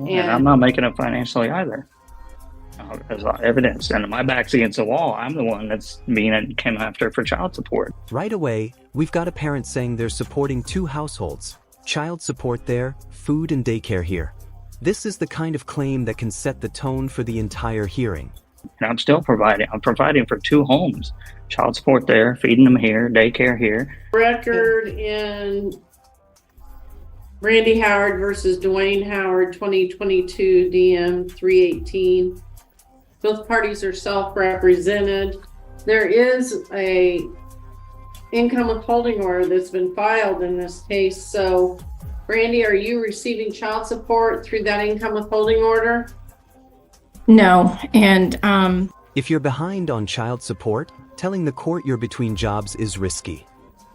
And I'm not making it financially either. As evidence, and my back's against the wall. I'm the one that's being came after for child support. Right away, we've got a parent saying they're supporting 2 households, child support there, food and daycare here. This is the kind of claim that can set the tone for the entire hearing. And I'm still providing. I'm providing for 2 homes, child support there, feeding them here, daycare here. Record in Randy Howard versus Dwayne Howard, 2022 DM 318. Both parties are self-represented. There is a income withholding order that's been filed in this case. So, Randy, are you receiving child support through that income withholding order? No, and If you're behind on child support, telling the court you're between jobs is risky.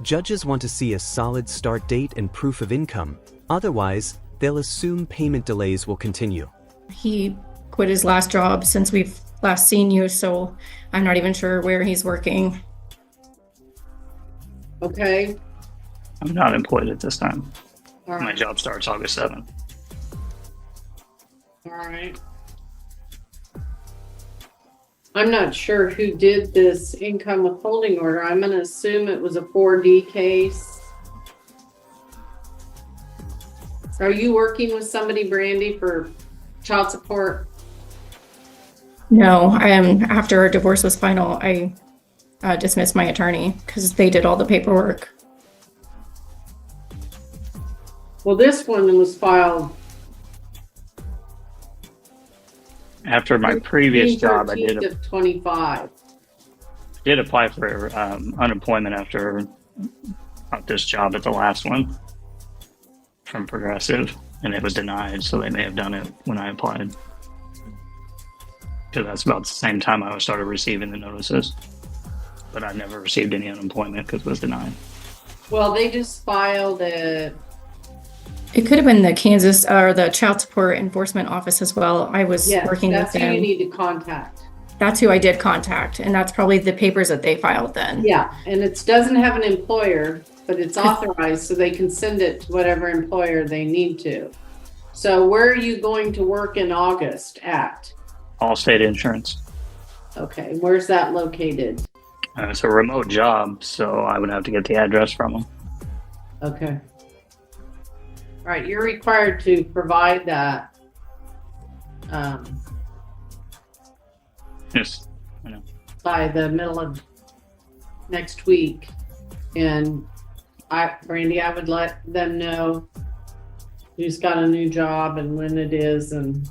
Judges want to see a solid start date and proof of income. Otherwise, they'll assume payment delays will continue. he quit his last job since we've last seen you, so I'm not even sure where he's working. Okay. I'm not employed at this time. All My right. job starts August 7th. All right. I'm not sure who did this income withholding order. I'm going to assume it was a 4D case. Are you working with somebody, Brandy, for child support? No, after our divorce was final, I dismissed my attorney because they did all the paperwork. Well, this one was filed After my previous job, I 13th of 25. did apply for unemployment after not this job, but the last one from Progressive, and it was denied. So they may have done it when I applied, because that's about the same time I started receiving the notices. But I never received any unemployment because it was denied. Well, they just filed a. It could have been the Kansas or the Child Support Enforcement Office as well. I was Yes, working with that's who you them. need to contact. That's who I did contact, and that's probably the papers that they filed then. Yeah, and it doesn't have an employer, but it's authorized, so they can send it to whatever employer they need to. So where are you going to work in August at? Allstate Insurance. Okay, where's that located? It's a remote job, so I would have to get the address from them. Okay. All right, you're required to provide that. Yes, I know. By the middle of next week. And Brandy, I would let them know who's got a new job and when it is, and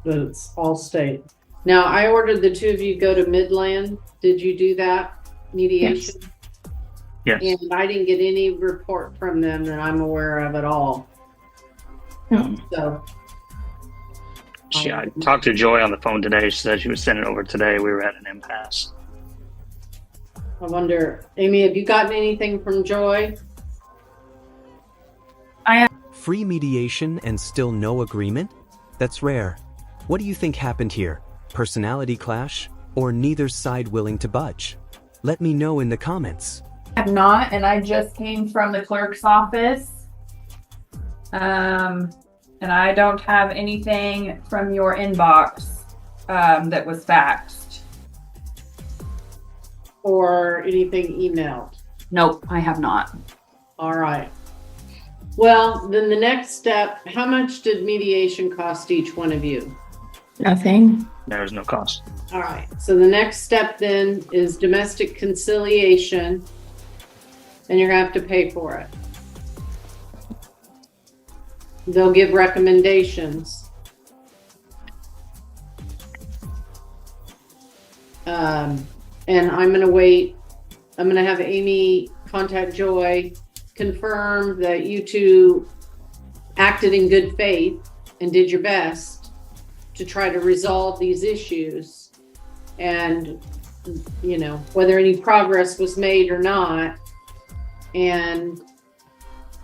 that it's all state. Now, I ordered the 2 of you go to Midland. Did you do that mediation? Yes. And I didn't get any report from them that I'm aware of at all. So I talked to Joy on the phone today. She said she would send it over today. We were at an impasse. I wonder, Amy, have you gotten anything from Joy? Free mediation and still no agreement? That's rare. What do you think happened here? Personality clash? Or neither side willing to budge? Let me know in the comments. Have not, and I just came from the clerk's office. And I don't have anything from your inbox that was faxed. Or anything emailed? Nope, I have not. All right. Well, then the next step, how much did mediation cost each one of you? Nothing. There was no cost. All right. So the next step then is domestic conciliation, and you're going to have to pay for it. They'll give recommendations. And I'm going to wait. I'm going to have Amy contact Joy, confirm that you two acted in good faith and did your best to try to resolve these issues, and whether any progress was made or not, and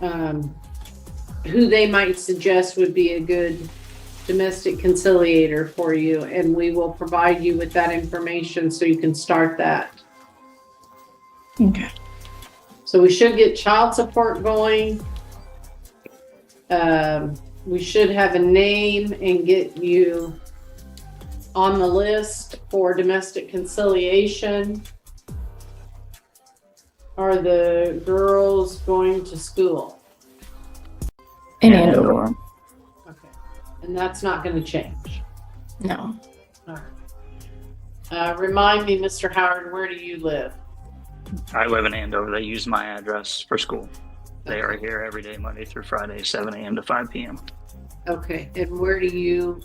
who they might suggest would be a good domestic conciliator for you, and we will provide you with that information so you can start that. Okay. So we should get child support going. we should have a name and get you on the list for domestic conciliation. Are the girls going to school? In Yeah. Andover. Okay. And that's not going to change. No. All right. Remind me, Mr. Howard, where do you live? I live in Andover. They use my address for school. They are here every day, Monday through Friday, 7 a.m. to 5 p.m. Okay. And where do you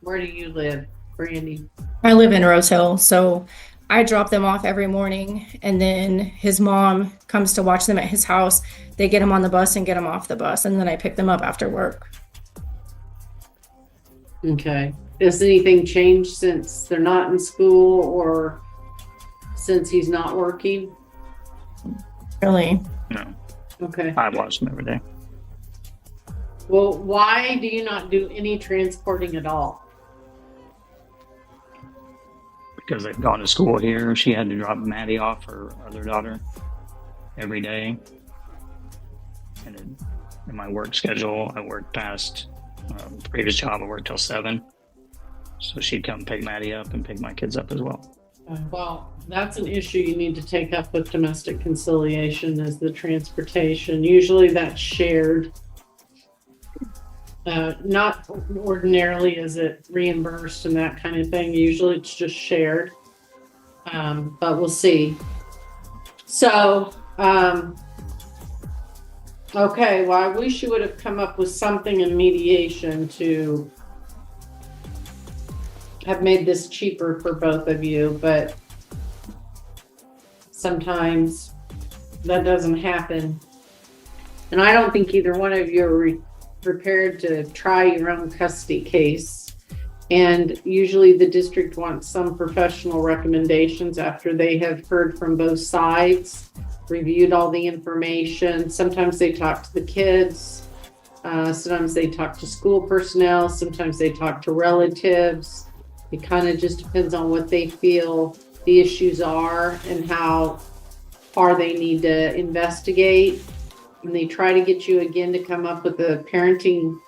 live, Brandy? I live in Rose Hill, so I drop them off every morning, and then his mom comes to watch them at his house. They get him on the bus and get him off the bus, and then I pick them up after work. Okay. Has anything changed since they're not in school or since he's not working? Really? No, Okay. I watch them every day. Well, why do you not do any transporting at all? Because they've gone to school here. She had to drop Maddie off, her other daughter, every day. And in my work schedule, I worked past the previous job. I worked till 7. So she'd come pick Maddie up and pick my kids up as well. Well, that's an issue you need to take up with domestic conciliation is the transportation. Usually that's shared. Not ordinarily is it reimbursed and that kind of thing. Usually it's just shared. But we'll see. So, okay, well, I wish you would have come up with something in mediation to have made this cheaper for both of you, but sometimes that doesn't happen. And I don't think either one of you are prepared to try your own custody case. And usually the district wants some professional recommendations after they have heard from both sides, reviewed all the information. Sometimes they talk to the kids. Sometimes they talk to school personnel. Sometimes they talk to relatives. It kind of just depends on what they feel the issues are and how far they need to investigate. And they try to get you again to come up with a parenting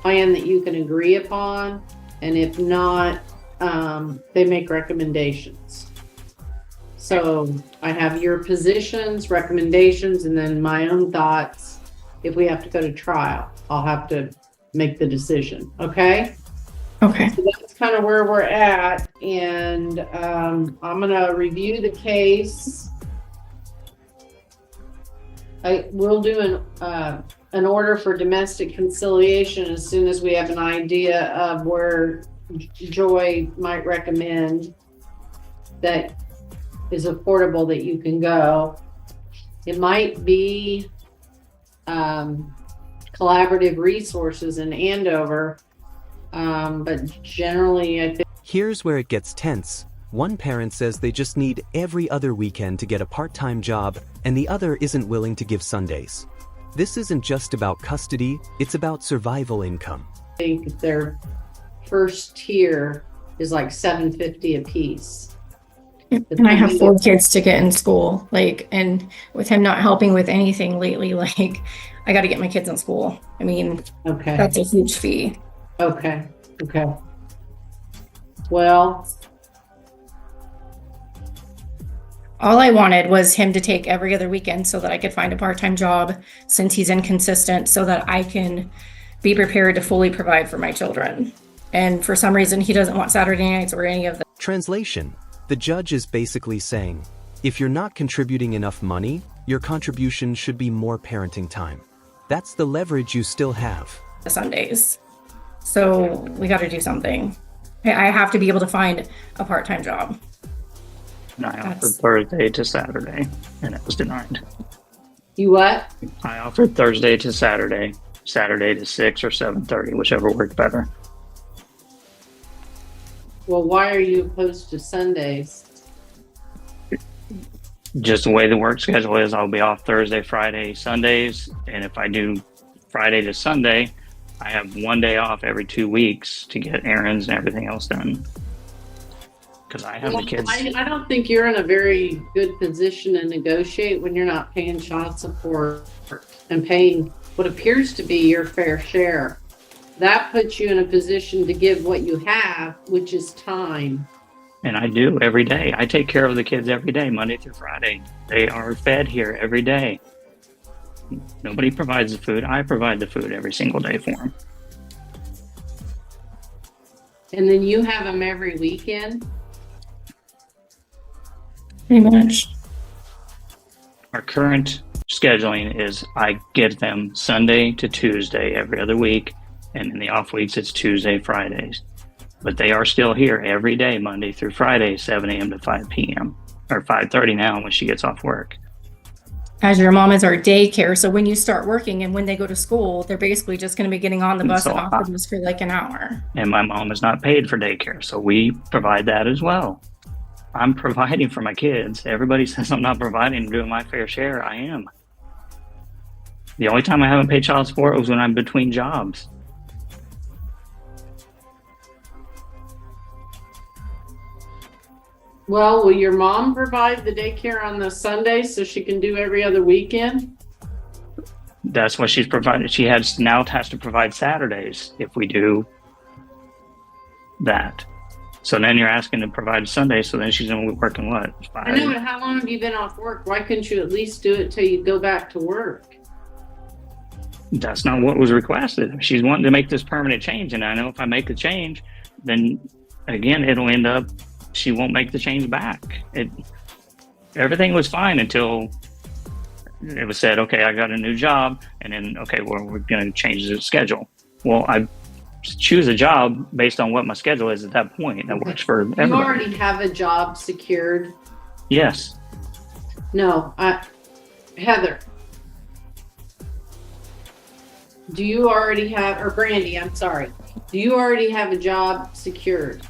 plan that you can agree upon. And if not, they make recommendations. So I have your positions, recommendations, and then my own thoughts. If we have to go to trial, I'll have to make the decision. Okay? Okay. So that's kind of where we're at. And I'm going to review the case. I will do an order for domestic conciliation as soon as we have an idea of where Joy might recommend that is affordable that you can go. It might be collaborative resources in Andover, but generally I think Here's where it gets tense. One parent says they just need every other weekend to get a part-time job, and the other isn't willing to give Sundays. This isn't just about custody, it's about survival income. their first tier is like $750 a piece. And I have 4 kids to get in school, and with him not helping with anything lately, I got to get my kids in school. I mean, Okay. that's a huge fee. Okay. Well, All I wanted was him to take every other weekend so that I could find a part-time job since he's inconsistent, so that I can be prepared to fully provide for my children. And for some reason, he doesn't want Saturday nights or any of that. Translation: the judge is basically saying, if you're not contributing enough money, your contribution should be more parenting time. That's the leverage you still have. Sundays. So we got to do something. I have to be able to find a part-time job. And I offered That's- Thursday to Saturday, and it was denied. you what? I offered Thursday to Saturday, Saturday to 6 or 7:30, whichever worked better. Well, why are you opposed to Sundays? Just the way the work schedule is, I'll be off Thursday, Friday, Sundays, and if I do Friday to Sunday, I have 1 day off every 2 weeks to get errands and everything else done. Because I have the kids. I don't think you're in a very good position to negotiate when you're not paying child support and paying what appears to be your fair share. that puts you in a position to give what you have, which is time. And I do every day. I take care of the kids every day, Monday through Friday. They are fed here every day. Nobody provides the food. I provide the food every single day for them. And then you have them every weekend? Pretty much. Our current scheduling is I get them Sunday to Tuesday every other week, and in the off weeks it's Tuesday, Fridays. But they are still here every day, Monday through Friday, 7 a.m. to 5 p.m. or 5:30 now when she gets off work. As your mom is our daycare, so when you start working and when they go to school, they're basically just going to be getting on the bus So and off the bus for like an hour. And my mom is not paid for daycare, so we provide that as well. I'm providing for my kids. Everybody says I'm not providing and doing my fair share. I am. The only time I haven't paid child support was when I'm between jobs. Well, will your mom provide the daycare on the Sunday so she can do every other weekend? That's what she's provided. She has to provide Saturdays if we do that. So then you're asking to provide Sunday. So then she's going to be working what? I know, but how long have you been off work? Why couldn't you at least do it till you go back to work? That's not what was requested. She's wanting to make this permanent change. And I know if I make the change, then again, it'll end up, she won't make the change back. Everything was fine until it was said, okay, I got a new job. And then, okay, well, we're going to change the schedule. Well, I choose a job based on what my schedule is at that point. That works for everybody. You already have a job secured? Yes. No, Heather. Do you already have, or Brandy, I'm sorry. Do you already have a job secured?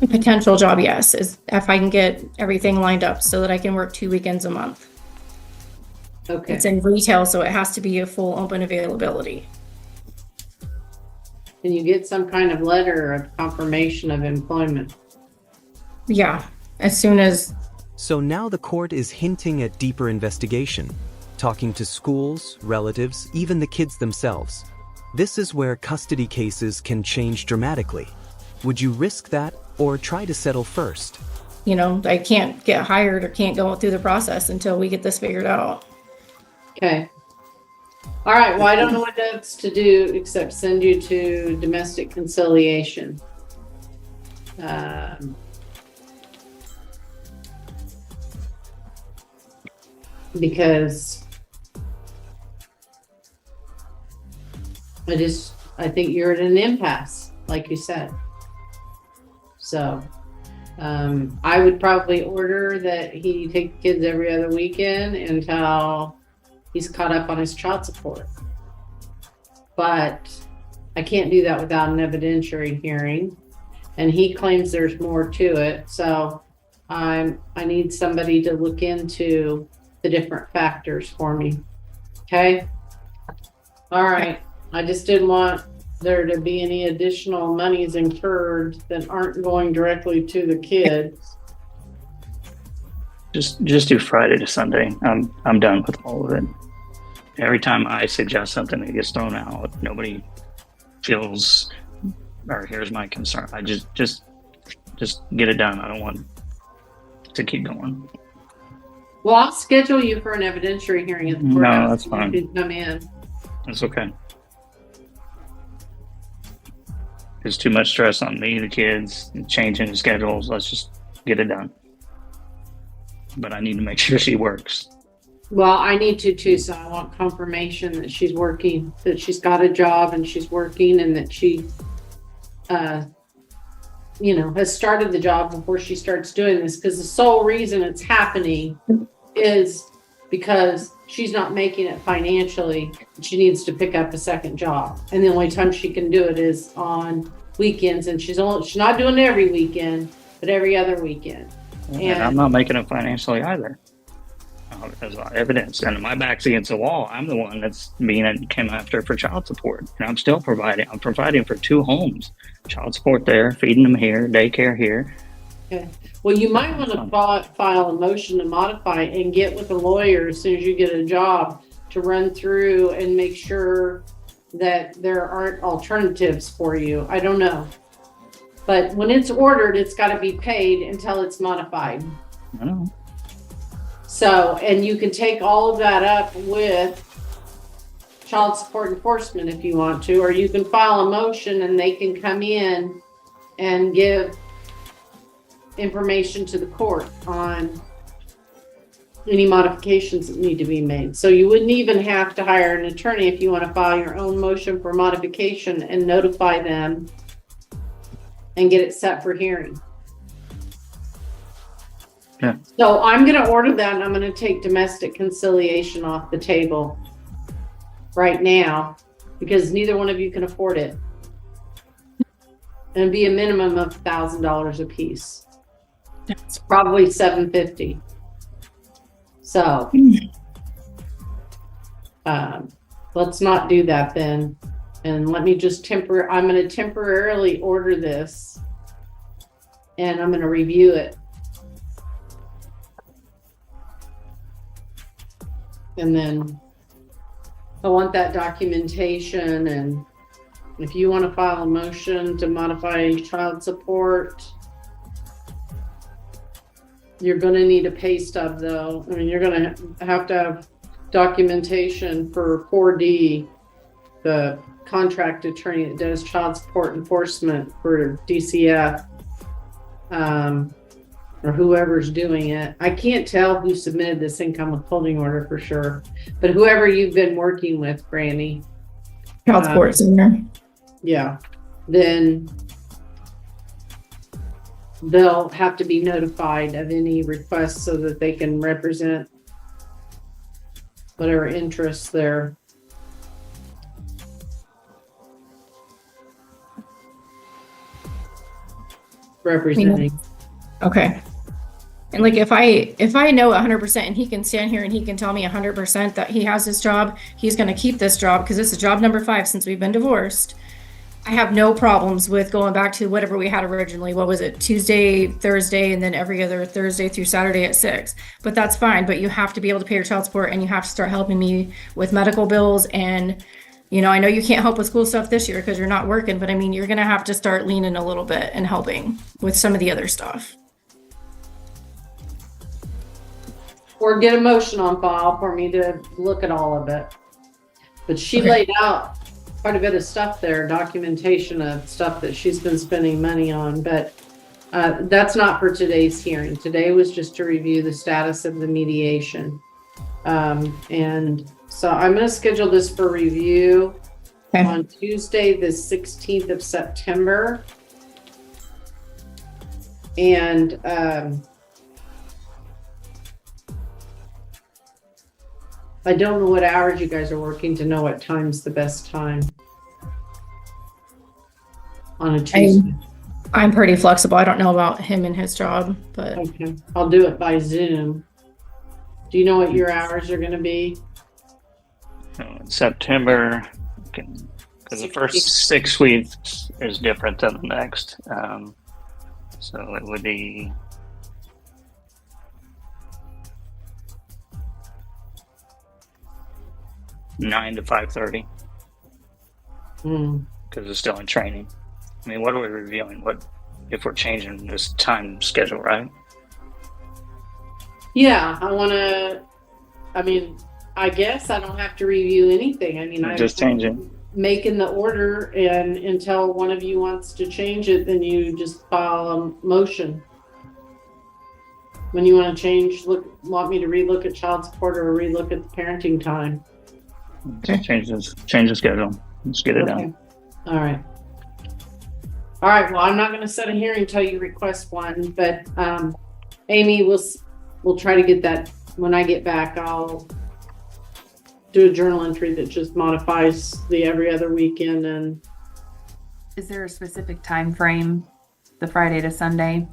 A potential job, yes, is if I can get everything lined up so that I can work 2 weekends a month. Okay. It's in retail, so it has to be a full open availability. Can you get some kind of letter of confirmation of employment? Yeah, as soon as. So now the court is hinting at deeper investigation, talking to schools, relatives, even the kids themselves. This is where custody cases can change dramatically. Would you risk that or try to settle first? You know, I can't get hired or can't go through the process until we get this figured out. Okay. All right. Well, I don't know what else to do except send you to domestic conciliation. Because I think you're at an impasse, like you said. So I would probably order that he take the kids every other weekend until he's caught up on his child support. But I can't do that without an evidentiary hearing. And he claims there's more to it. So I need somebody to look into the different factors for me. Okay? All right. I just didn't want there to be any additional monies incurred that aren't going directly to the kids. Just do Friday to Sunday. I'm done with all of it. Every time I suggest something that gets thrown out, nobody feels, or here's my concern. I just get it done. I don't want to keep going. Well, I'll schedule you for an evidentiary hearing at the courthouse. No, that's fine. You can come in. That's okay. There's too much stress on me, the kids, changing the schedules. Let's just get it done. But I need to make sure she works. Well, I need to too, so I want confirmation that she's working, that she's got a job and she's working, and that she, has started the job before she starts doing this. Because the sole reason it's happening is because she's not making it financially. She needs to pick up a second job, and the only time she can do it is on weekends. And she's not doing it every weekend, but every other weekend. And I'm not making it financially either. As evidence, and my back's against the wall. I'm the one that's came after for child support, and I'm still providing. I'm providing for 2 homes, child support there, feeding them here, daycare here. Okay. Well, you might want to file a motion to modify and get with a lawyer as soon as you get a job to run through and make sure that there aren't alternatives for you. I don't know. But when it's ordered, it's got to be paid until it's modified. I don't know. So, and you can take all of that up with child support enforcement if you want to, or you can file a motion and they can come in and give information to the court on any modifications that need to be made. So you wouldn't even have to hire an attorney if you want to file your own motion for modification and notify them and get it set for hearing. Yeah. So I'm going to order that, and I'm going to take domestic conciliation off the table right now because neither one of you can afford it. And it'd be a minimum of $1,000 a piece. It's probably $750. So let's not do that then. And let me just I'm going to temporarily order this and I'm going to review it. And then I want that documentation, and if you want to file a motion to modify child support, you're going to need a pay stub though. I mean, you're going to have documentation for 4D, the contract attorney that does child support enforcement for DCF, or whoever's doing it. I can't tell who submitted this income withholding order for sure, but whoever you've been working with, Granny. Child support center. Yeah, then they'll have to be notified of any requests so that they can represent whatever interests they're representing. Okay. And like if I know 100% and he can stand here and he can tell me 100% that he has this job, he's going to keep this job because this is job number 5 since we've been divorced. I have no problems with going back to whatever we had originally. What was it? Tuesday, Thursday, and then every other Thursday through Saturday at 6. But that's fine. But you have to be able to pay your child support and you have to start helping me with medical bills. And, you know, I know you can't help with school stuff this year because you're not working, but I mean, you're going to have to start leaning a little bit and helping with some of the other stuff. Or get a motion on file for me to look at all of it. But she laid out quite a bit of stuff there, documentation of stuff that she's been spending money on, but that's not for today's hearing. Today was just to review the status of the mediation. And so I'm going to schedule this for review on Tuesday, the 16th of September. And I don't know what hours you guys are working to know what time's the best time on a Tuesday. I'm pretty flexible. I don't know about him and his job, but Okay, I'll do it by Zoom. Do you know what your hours are going to be? In September, because the first 6 weeks is different than the next. So it would be nine to 5:30 because it's still in training. I mean, what are we reviewing? What if we're changing this time schedule, right? Yeah, I guess I don't have to review anything. I mean, We're just changing. Making the order, and until one of you wants to change it, then you just file a motion. When you want to change, want me to relook at child support or relook at the parenting time? Just change the schedule. Let's get it done. All right. Well, I'm not going to set a hearing until you request one, but Amy, we'll try to get that when I get back. I'll do a journal entry that just modifies the every other weekend. And Is there a specific time frame, the Friday to Sunday?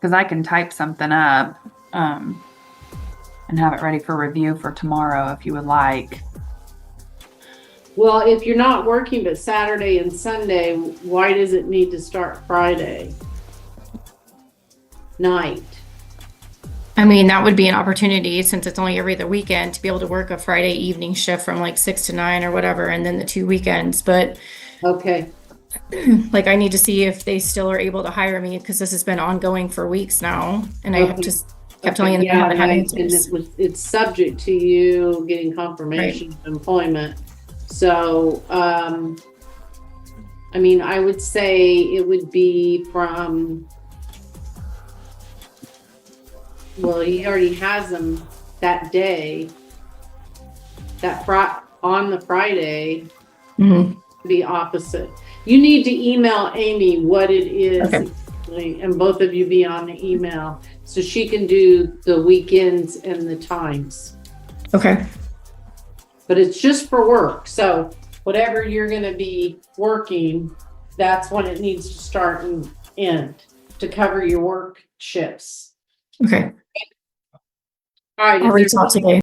Because I can type something up and have it ready for review for tomorrow if you would like. well, if you're not working but Saturday and Sunday, why does it need to start Friday night? I mean, that would be an opportunity since it's only every other weekend to be able to work a Friday evening shift from like 6 to 9 or whatever, and then the 2 weekends. But Okay, like, I need to see if they still are able to hire me because this has been ongoing for weeks now, and I have Okay. just kept telling them okay, they yeah, haven't had and answers. it's subject to you getting confirmation of employment. So, I mean, I would say it would be from, well, he already has them that day, on the Friday, Mhm. be opposite. You need to email Amy what it is, Okay. and both of you be on the email so she can do the weekends and the times. Okay. But it's just for work. So whatever you're going to be working, that's when it needs to start and end to cover your work shifts. Okay. All right. I'll Is reach there out today.